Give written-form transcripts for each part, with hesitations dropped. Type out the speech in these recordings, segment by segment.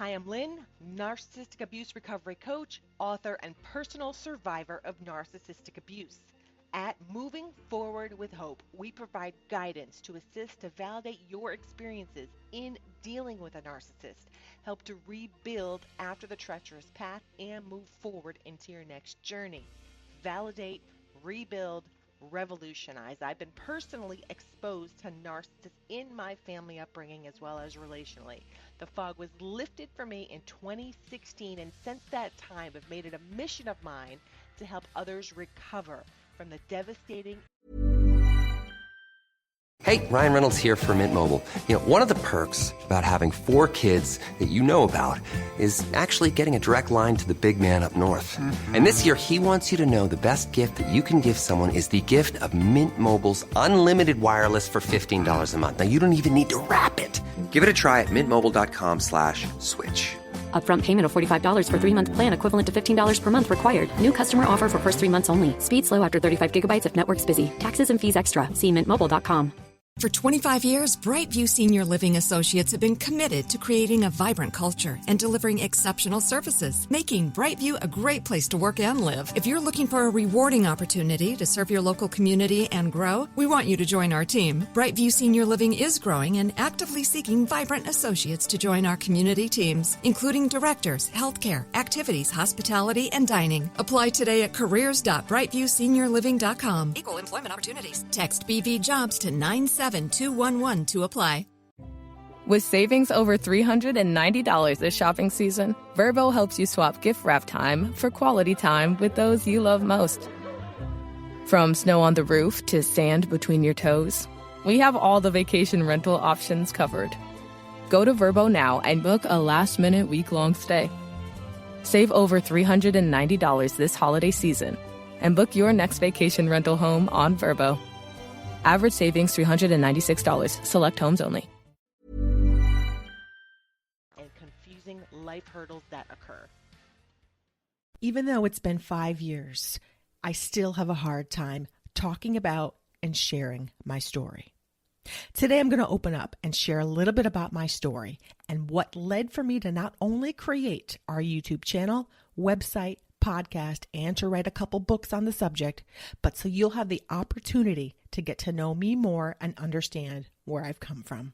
Hi, I'm Lynn, Narcissistic Abuse Recovery Coach, author, and personal survivor of narcissistic abuse. At Moving Forward with Hope, we provide guidance to assist to validate your experiences in dealing with a narcissist, help to rebuild after the treacherous path, and move forward into your next journey. Validate, rebuild, revolutionize. I've been personally exposed to narcissists in my family upbringing as well as relationally. The fog was lifted for me in 2016, and since that time, I've made it a mission of mine to help others recover from the devastating. Hey, Ryan Reynolds here for Mint Mobile. You know, one of the perks about having 4 kids that you know about is actually getting a direct line to the big man up north. Mm-hmm. And this year, he wants you to know the best gift that you can give someone is the gift of Mint Mobile's unlimited wireless for $15 a month. Now, you don't even need to wrap it. Give it a try at mintmobile.com/switch. Upfront payment of $45 for 3-month plan equivalent to $15 per month required. New customer offer for first 3 months only. Speed slow after 35 gigabytes if network's busy. Taxes and fees extra. See mintmobile.com. For 25 years, Brightview Senior Living Associates have been committed to creating a vibrant culture and delivering exceptional services, making Brightview a great place to work and live. If you're looking for a rewarding opportunity to serve your local community and grow, we want you to join our team. Brightview Senior Living is growing and actively seeking vibrant associates to join our community teams, including directors, healthcare, activities, hospitality, and dining. Apply today at careers.brightviewseniorliving.com. Equal employment opportunities. Text BV Jobs to 97211 to apply. With savings over $390 this shopping season, Vrbo helps you swap gift wrap time for quality time with those you love most. From snow on the roof to sand between your toes, we have all the vacation rental options covered. Go to Vrbo now and book a last-minute week-long stay. Save over $390 this holiday season and book your next vacation rental home on Vrbo. Average savings $396. Select homes only. And confusing life hurdles that occur. Even though it's been 5 years, I still have a hard time talking about and sharing my story. Today, I'm going to open up and share a little bit about my story and what led for me to not only create our YouTube channel, website, podcast, and to write a couple books on the subject, but so you'll have the opportunity to get to know me more and understand where I've come from.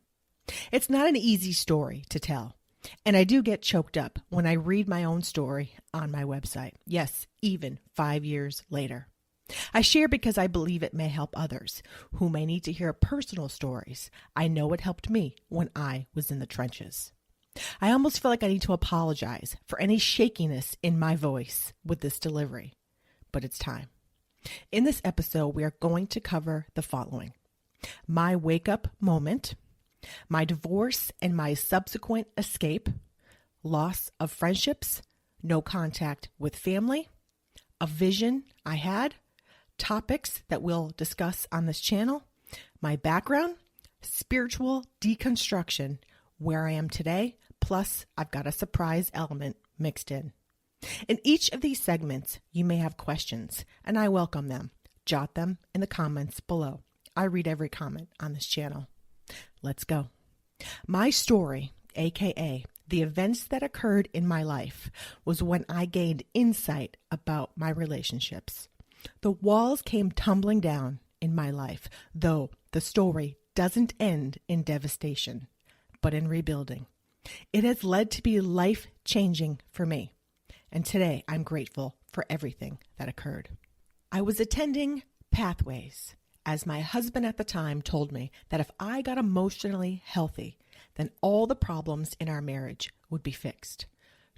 It's not an easy story to tell, and I do get choked up when I read my own story on my website. Yes, even 5 years later. I share because I believe it may help others who may need to hear personal stories. I know it helped me when I was in the trenches. I almost feel like I need to apologize for any shakiness in my voice with this delivery, but it's time. In this episode, we are going to cover the following: my wake-up moment, my divorce and my subsequent escape, loss of friendships, no contact with family, a vision I had, topics that we'll discuss on this channel, my background, spiritual deconstruction, where I am today, plus I've got a surprise element mixed in. In each of these segments, you may have questions, and I welcome them. Jot them in the comments below. I read every comment on this channel. Let's go. My story, aka the events that occurred in my life, was when I gained insight about my relationships. The walls came tumbling down in my life, though the story doesn't end in devastation, but in rebuilding. It has led to be life-changing for me, and today I'm grateful for everything that occurred. I was attending Pathways, as my husband at the time told me that if I got emotionally healthy, then all the problems in our marriage would be fixed.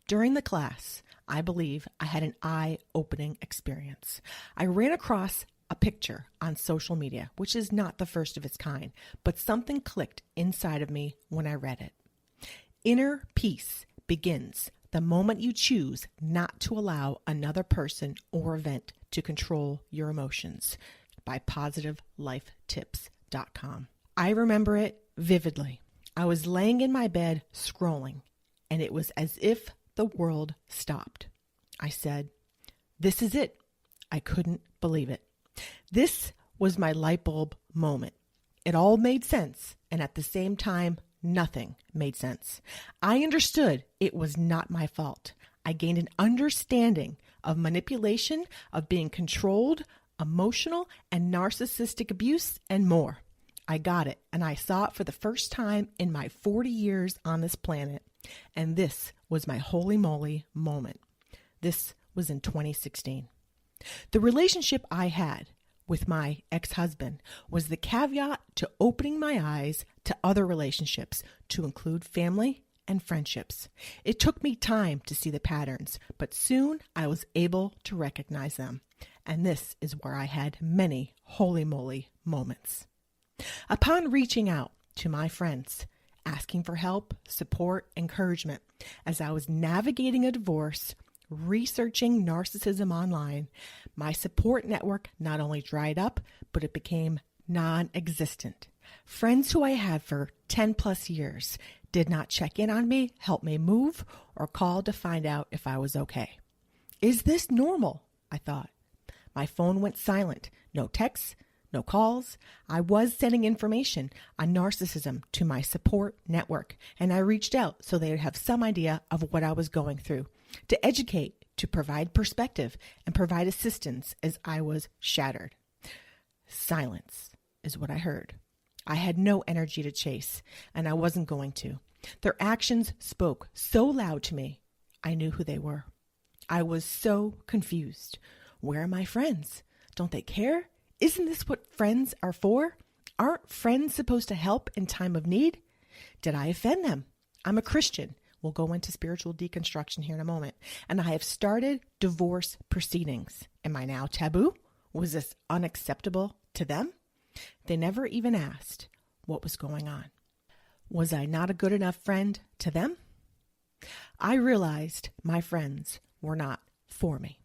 During the class, I believe I had an eye-opening experience. I ran across a picture on social media, which is not the first of its kind, but something clicked inside of me when I read it. Inner peace begins the moment you choose not to allow another person or event to control your emotions, by PositiveLifeTips.com. I remember it vividly. I was laying in my bed scrolling, and it was as if the world stopped. I said, "This is it." I couldn't believe it. This was my light bulb moment. It all made sense, and at the same time, nothing made sense. I understood it was not my fault. I gained an understanding of manipulation, of being controlled, emotional, and narcissistic abuse, and more. I got it, and I saw it for the first time in my 40 years on this planet. And this was my holy moly moment. This was in 2016. The relationship I had with my ex-husband was the caveat to opening my eyes to other relationships, to include family and friendships. It took me time to see the patterns, but soon I was able to recognize them. And this is where I had many holy moly moments. Upon reaching out to my friends, asking for help, support, encouragement, as I was navigating a divorce, researching narcissism online, my support network not only dried up, but it became non-existent. Friends who I had for 10 plus years did not check in on me, help me move, or call to find out if I was okay. Is this normal? I thought. My phone went silent. No texts, no calls. I was sending information on narcissism to my support network, and I reached out so they would have some idea of what I was going through, to educate, to provide perspective, and provide assistance as I was shattered. Silence is what I heard. I had no energy to chase, and I wasn't going to. Their actions spoke so loud to me, I knew who they were. I was so confused. Where are my friends? Don't they care? Isn't this what friends are for? Aren't friends supposed to help in time of need? Did I offend them? I'm a Christian. We'll go into spiritual deconstruction here in a moment. And I have started divorce proceedings. Am I now taboo? Was this unacceptable to them? They never even asked what was going on. Was I not a good enough friend to them? I realized my friends were not for me.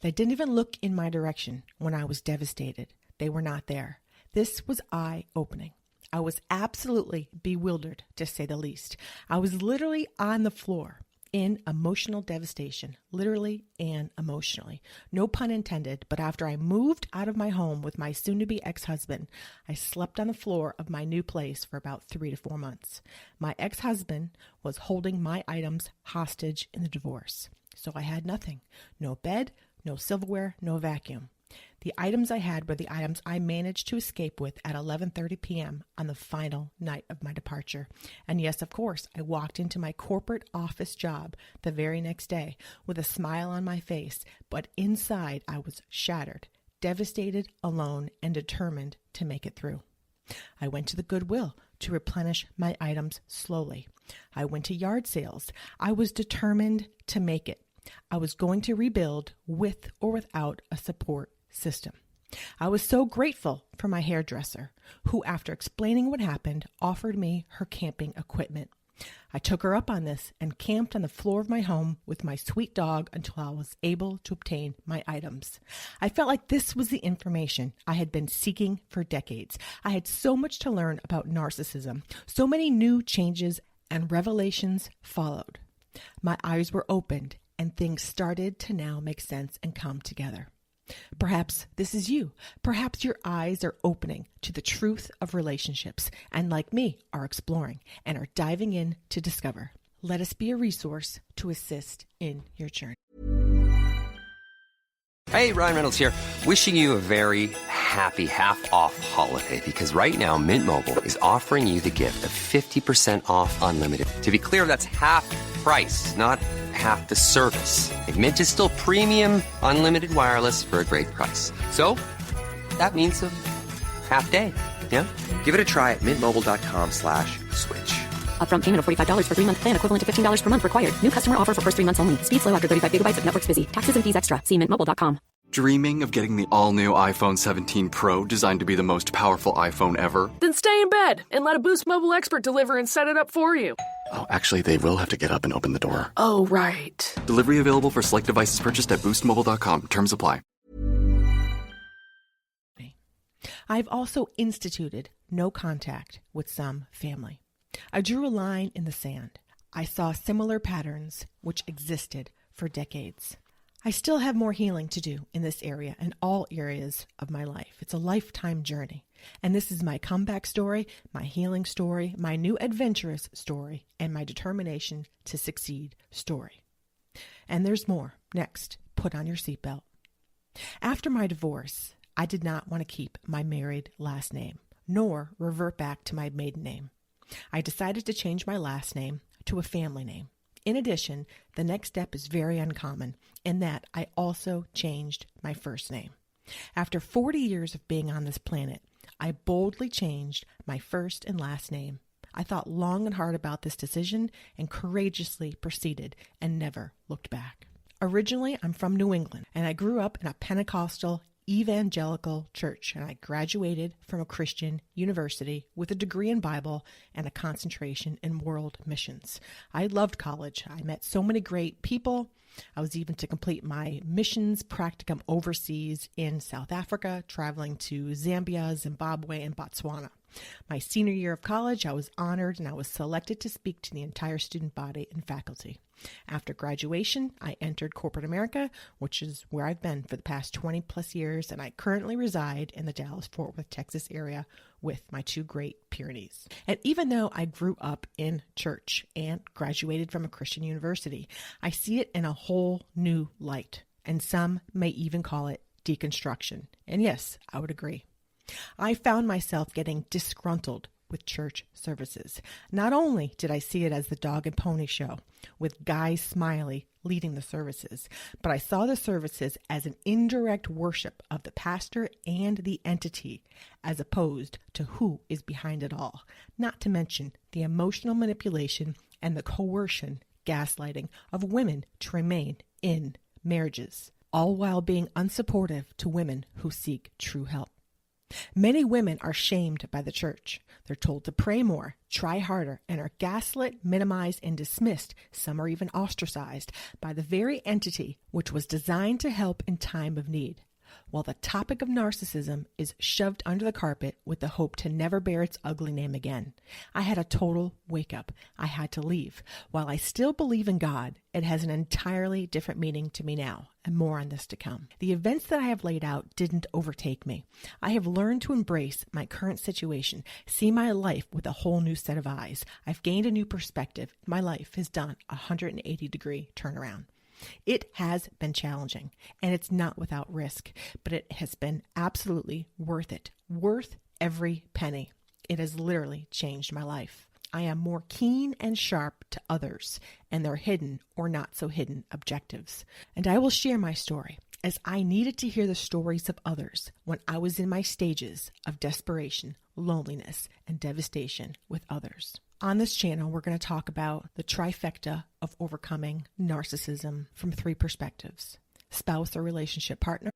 They didn't even look in my direction when I was devastated. They were not there. This was eye-opening. I was absolutely bewildered, to say the least. I was literally on the floor in emotional devastation, literally and emotionally. No pun intended, but after I moved out of my home with my soon-to-be ex-husband, I slept on the floor of my new place for about 3 to 4 months. My ex-husband was holding my items hostage in the divorce. So I had nothing. No bed, no silverware, no vacuum. The items I had were the items I managed to escape with at 11:30 p.m. on the final night of my departure. And yes, of course, I walked into my corporate office job the very next day with a smile on my face, but inside I was shattered, devastated, alone, and determined to make it through. I went to the Goodwill to replenish my items slowly. I went to yard sales. I was determined to make it. I was going to rebuild with or without a support system. I was so grateful for my hairdresser, who, after explaining what happened, offered me her camping equipment. I took her up on this and camped on the floor of my home with my sweet dog until I was able to obtain my items. I felt like this was the information I had been seeking for decades. I had so much to learn about narcissism. So many new changes and revelations followed. My eyes were opened and things started to now make sense and come together. Perhaps this is you. Perhaps your eyes are opening to the truth of relationships and, like me, are exploring and are diving in to discover. Let us be a resource to assist in your journey. Hey, Ryan Reynolds here. Wishing you a very happy half-off holiday, because right now Mint Mobile is offering you the gift of 50% off unlimited. To be clear, that's half price, not half the service. Like, Mint is still premium unlimited wireless for a great price. So that means a half day. Yeah. Give it a try at mintmobile.com/switch. Upfront payment of $45 for 3-month plan, equivalent to $15 per month required. New customer offer for first 3 months only. Speed slow after 35 gigabytes if network's busy. Taxes and fees extra. See mintmobile.com. Dreaming of getting the all-new iPhone 17 Pro designed to be the most powerful iPhone ever? Then stay in bed and let a Boost Mobile expert deliver and set it up for you. Oh, actually, they will have to get up and open the door. Oh, right. Delivery available for select devices purchased at boostmobile.com. Terms apply. I've also instituted no contact with some family. I drew a line in the sand. I saw similar patterns which existed for decades. I still have more healing to do in this area and all areas of my life. It's a lifetime journey. And this is my comeback story, my healing story, my new adventurous story, and my determination to succeed story. And there's more. Next, put on your seatbelt. After my divorce, I did not want to keep my married last name, nor revert back to my maiden name. I decided to change my last name to a family name. In addition, the next step is very uncommon in that I also changed my first name. After 40 years of being on this planet, I boldly changed my first and last name. I thought long and hard about this decision and courageously proceeded and never looked back. Originally, I'm from New England, and I grew up in a Pentecostal evangelical church, and I graduated from a Christian university with a degree in Bible and a concentration in world missions. I loved college. I met so many great people. I was even to complete my missions practicum overseas in South Africa, traveling to Zambia, Zimbabwe, and Botswana. My senior year of college, I was honored and I was selected to speak to the entire student body and faculty. After graduation, I entered corporate America, which is where I've been for the past 20 plus years, and I currently reside in the Dallas-Fort Worth, Texas area with my two great Pyrenees. And even though I grew up in church and graduated from a Christian university, I see it in a whole new light, and some may even call it deconstruction. And yes, I would agree. I found myself getting disgruntled with church services. Not only did I see it as the dog and pony show with Guy Smiley leading the services, but I saw the services as an indirect worship of the pastor and the entity as opposed to who is behind it all, not to mention the emotional manipulation and the coercion, gaslighting of women to remain in marriages, all while being unsupportive to women who seek true help. Many women are shamed by the church. They're told to pray more, try harder, and are gaslit, minimized, and dismissed. Some are even ostracized by the very entity which was designed to help in time of need. While the topic of narcissism is shoved under the carpet with the hope to never bear its ugly name again. I had a total wake-up. I had to leave. While I still believe in God, it has an entirely different meaning to me now, and more on this to come. The events that I have laid out didn't overtake me. I have learned to embrace my current situation, see my life with a whole new set of eyes. I've gained a new perspective. My life has done a 180-degree turnaround. It has been challenging, and it's not without risk, but it has been absolutely worth it, worth every penny. It has literally changed my life. I am more keen and sharp to others and their hidden or not so hidden objectives. And I will share my story, as I needed to hear the stories of others when I was in my stages of desperation, loneliness, and devastation with others. On this channel, we're going to talk about the trifecta of overcoming narcissism from 3 perspectives: spouse or relationship partner.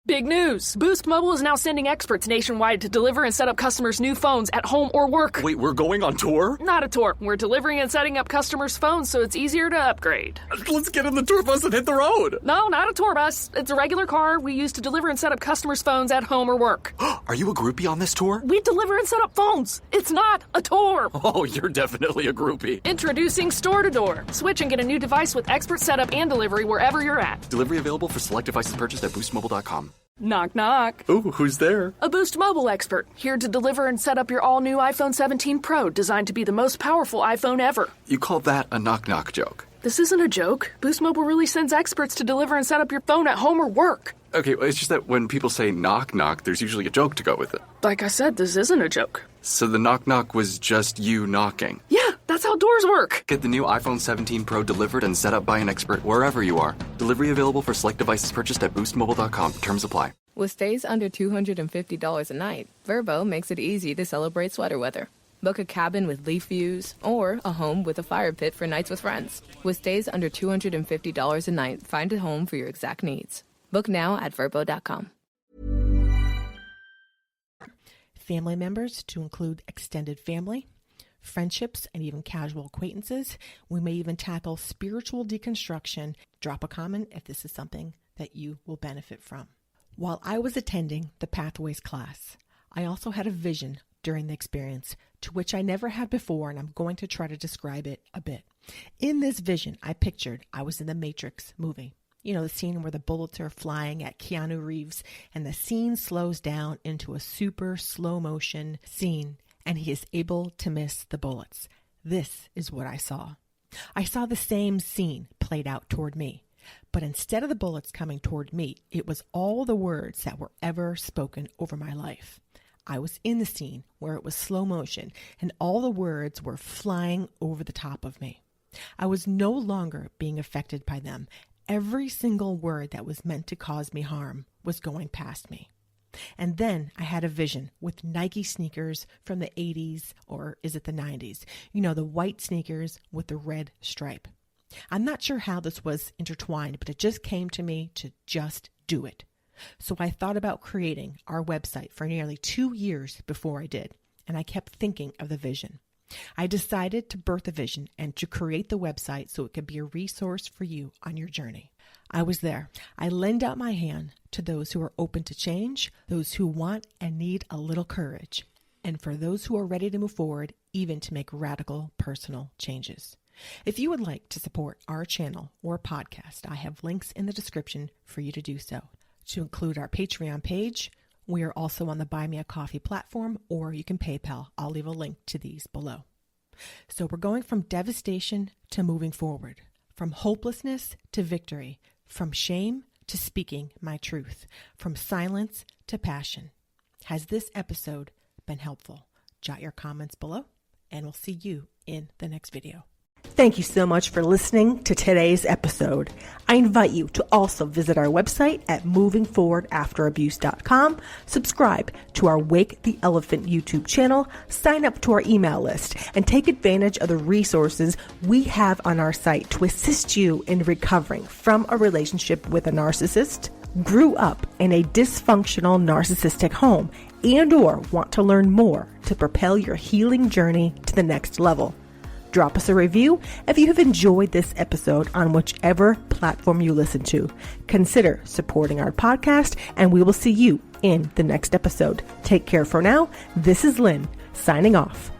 Big news! Boost Mobile is now sending experts nationwide to deliver and set up customers' new phones at home or work. Wait, we're going on tour? Not a tour. We're delivering and setting up customers' phones so it's easier to upgrade. Let's get in the tour bus and hit the road. No, not a tour bus. It's a regular car we use to deliver and set up customers' phones at home or work. Are you a groupie on this tour? We deliver and set up phones. It's not a tour. Oh, you're definitely a groupie. Introducing Store to Door. Switch and get a new device with expert setup and delivery wherever you're at. Delivery available for select devices purchased at boostmobile.com. Knock, knock. Ooh, who's there? A Boost Mobile expert, here to deliver and set up your all-new iPhone 17 Pro, designed to be the most powerful iPhone ever. You call that a knock-knock joke? This isn't a joke. Boost Mobile really sends experts to deliver and set up your phone at home or work. Okay, it's just that when people say knock-knock, there's usually a joke to go with it. Like I said, this isn't a joke. So the knock-knock was just you knocking? Yeah, that's how doors work. Get the new iPhone 17 Pro delivered and set up by an expert wherever you are. Delivery available for select devices purchased at boostmobile.com. Terms apply. With stays under $250 a night, Vrbo makes it easy to celebrate sweater weather. Book a cabin with leaf views or a home with a fire pit for nights with friends. With stays under $250 a night, find a home for your exact needs. Book now at Vrbo.com. Family members, to include extended family, friendships, and even casual acquaintances. We may even tackle spiritual deconstruction. Drop a comment if this is something that you will benefit from. While I was attending the Pathways class, I also had a vision during the experience, to which I never had before, and I'm going to try to describe it a bit. In this vision, I pictured I was in the Matrix movie. You know, the scene where the bullets are flying at Keanu Reeves, and the scene slows down into a super slow motion scene, and he is able to miss the bullets. This is what I saw. I saw the same scene played out toward me. But instead of the bullets coming toward me, it was all the words that were ever spoken over my life. I was in the scene where it was slow motion, and all the words were flying over the top of me. I was no longer being affected by them. Every single word that was meant to cause me harm was going past me. And then I had a vision with Nike sneakers from the 80s, or is it the 90s? You know, the white sneakers with the red stripe. I'm not sure how this was intertwined, but it just came to me to just do it. So I thought about creating our website for nearly 2 years before I did, and I kept thinking of the vision. I decided to birth a vision and to create the website so it could be a resource for you on your journey. I was there. I lend out my hand to those who are open to change, those who want and need a little courage, and for those who are ready to move forward, even to make radical personal changes. If you would like to support our channel or podcast, I have links in the description for you to do so. To include our Patreon page, we are also on the Buy Me a Coffee platform, or you can PayPal. I'll leave a link to these below. So we're going from devastation to moving forward, from hopelessness to victory, from shame to speaking my truth, from silence to passion. Has this episode been helpful? Jot your comments below, and we'll see you in the next video. Thank you so much for listening to today's episode. I invite you to also visit our website at movingforwardafterabuse.com, subscribe to our Wake the Elephant YouTube channel, sign up to our email list, and take advantage of the resources we have on our site to assist you in recovering from a relationship with a narcissist, grew up in a dysfunctional narcissistic home, and or want to learn more to propel your healing journey to the next level. Drop us a review if you have enjoyed this episode on whichever platform you listen to. Consider supporting our podcast, and we will see you in the next episode. Take care for now. This is Lynn, signing off.